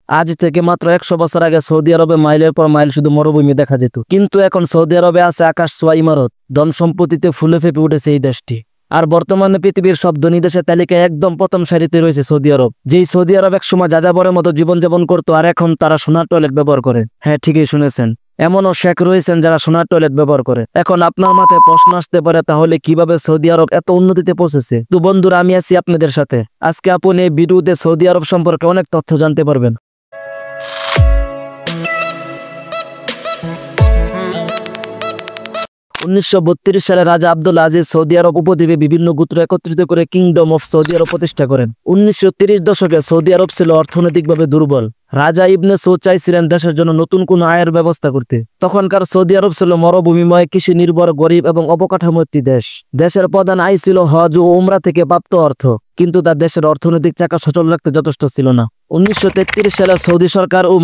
আজ থেকে মাত্র 100 বছর আগে সৌদি আরবে মাইলের পর মাইল শুধু মরুভূমি দেখা যেত, কিন্তু এখন সৌদি আরবে আছে আকাশ ছোঁয়া ইমারত, ধন সম্পত্তিতে ফুলে ফেপে উঠেছে এই দেশটি। আর বর্তমানে পৃথিবীর সব ধনী দেশের তালিকায় একদম প্রথম সারিতে রয়েছে সৌদি আরব। যেই সৌদি আরব একসময় যাযাবরের মতো জীবনযাপন করতো, আর এখন তারা সোনার টয়লেট ব্যবহার করে। হ্যাঁ, ঠিকই শুনেছেন, এমনও শেখ রয়েছেন যারা সোনার টয়লেট ব্যবহার করে। এখন আপনার মাথায় প্রশ্ন আসতে পারে, তাহলে কিভাবে সৌদি আরব এত উন্নতিতে পৌঁছেছে? তো বন্ধুরা, আমি আছি আপনাদের সাথে। আজকে আপনি এই ভিডিওতে সৌদি আরব সম্পর্কে অনেক তথ্য জানতে পারবেন। 1932 সালে রাজা আব্দুল আজিজ সৌদি আরব উপদ্বীপে বিভিন্ন গোত্র একত্রিত করে কিংডম অফ সৌদি আরব প্রতিষ্ঠা করেন। 1930 দশকে সৌদি আরব ছিল অর্থনৈতিকভাবে দুর্বল। রাজা ইবনে সৌদ চাইছিলেন দেশের জন্য নতুন কোন আয়ের ব্যবস্থা করতে। তখনকার সৌদি আরব ছিল মরুভূমিময়, কৃষি নির্ভর, গরিব এবং অবকাঠামো একটি দেশ। দেশের প্রধান আয় ছিল হজ ও উমরা থেকে প্রাপ্ত অর্থ, কিন্তু তা দেশের অর্থনৈতিক চাকা সচল রাখতে যথেষ্ট ছিল না। 1933 সালে সৌদি সরকার ও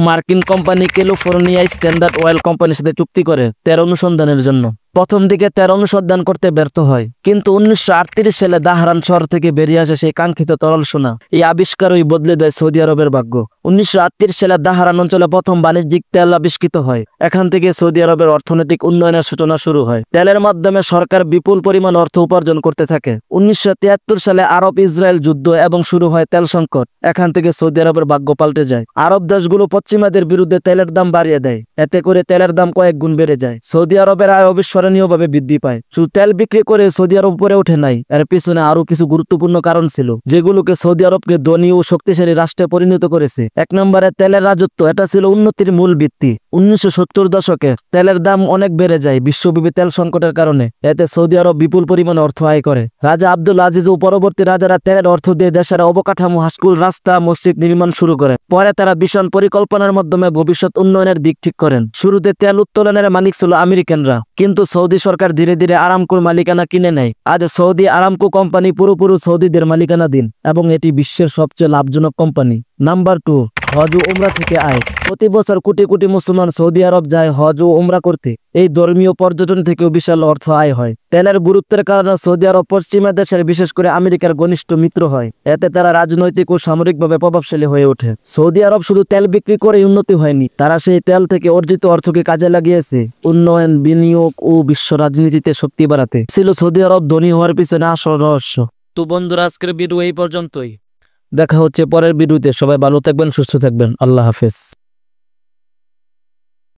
মার্কিন কোম্পানি ক্যালিফোর্নিয়া স্ট্যান্ডার্ড অয়েল কোম্পানির সাথে চুক্তি করে তেল অনুসন্ধানের জন্য। প্রথম দিকে তেল অনুসন্ধান করতে ব্যর্থ হয়, কিন্তু 1938 সালে দাহরান শহর থেকে বেরিয়ে আসে সেই কাঙ্ক্ষিত তরল সোনা। এই আবিষ্কারই বদলে দেয় সৌদি আরবের ভাগ্য। 1938 সালে দাহরান অঞ্চলে প্রথম বাণিজ্যিক তেল আবিষ্কৃত হয়। এখান থেকে সৌদি আরবের অর্থনৈতিক উন্নয়নের সূচনা শুরু হয়। তেলের মাধ্যমে সরকার বিপুল পরিমাণ অর্থ উপার্জন করতে থাকে। 1973 সালে আরব ইসরায়েল যুদ্ধ এবং শুরু হয় তেল সংকট। এখান থেকে সৌদি আরবের ভাগ্য পাল্টে যায়। আরব দেশগুলো পশ্চিমাদের বিরুদ্ধে তেলের দাম বাড়িয়ে দেয়। এতে করে তেলের দাম কয়েক গুণ বেড়ে যায়। সৌদি আরবের আয় অবিস্মরণীয়ভাবে বৃদ্ধি পায়। শুধু তেল বিক্রি করে সৌদি আরব উপরে ওঠে নাই, এর পিছনে আরো কিছু গুরুত্বপূর্ণ কারণ ছিল, যেগুলোকে সৌদি আরবকে ধনী ও শক্তিশালী রাষ্ট্রে পরিণত করেছে। এক নম্বরে তেলের রাজত্ব, এটা ছিল উন্নতির মূল ভিত্তি। 1970 দশকে তেলের দাম অনেক বেড়ে যায় বিশ্বব্যাপী তেল সংকটের কারণে। এতে সৌদি আরব বিপুল পরিমাণে অর্থ আয় করে। রাজা আব্দুল আজিজ ও পরবর্তী রাজারা তেলের অর্থ দিয়ে দেশের অবকাঠামো, স্কুল, রাস্তা, মসজিদ নির্মাণ শুরু করে। পরে তারা ভীষণ পরিকল্পনার মাধ্যমে ভবিষ্যৎ উন্নয়নের দিক ঠিক করেন। শুরুতে তেল উত্তোলনের মালিক ছিল আমেরিকানরা, কিন্তু সৌদি সরকার ধীরে ধীরে আরামকোর মালিকানা কিনে নেয়। আজ সৌদি আরামকো কোম্পানি পুরোপুরি সৌদিদের মালিকানাধীন এবং এটি বিশ্বের সবচেয়ে লাভজনক কোম্পানি। নাম্বার 2, হজ ও উমরা থেকে আয়। প্রতি বছর কোটি কোটি মুসলমান সৌদি আরব যায় হজ ও উমরা করতে। এই ধর্মীয় পর্যটন থেকেও বিশাল অর্থ আয় হয়। তেলের গুরুত্বের কারণে সৌদি আরব পশ্চিমা দেশের, বিশেষ করে আমেরিকার ঘনিষ্ঠ মিত্র হয়। এতে তারা রাজনৈতিক ও সামরিকভাবে প্রভাবশালী হয়ে ওঠে। সৌদি আরব শুধু তেল বিক্রি করে উন্নতি হয়নি, তারা সেই তেল থেকে অর্জিত অর্থকে কাজে লাগিয়েছে উন্নয়ন, বিনিয়োগ ও বিশ্ব রাজনীতিতে শক্তি বাড়াতে। ছিল সৌদি আরব ধনী হওয়ার পিছনে আসল রহস্য। তো বন্ধুরা, আজকের ভিডিও এই পর্যন্তই। দেখা হচ্ছে পরের ভিডিওতে। সবাই ভালো থাকবেন, সুস্থ থাকবেন। আল্লাহ হাফেজ।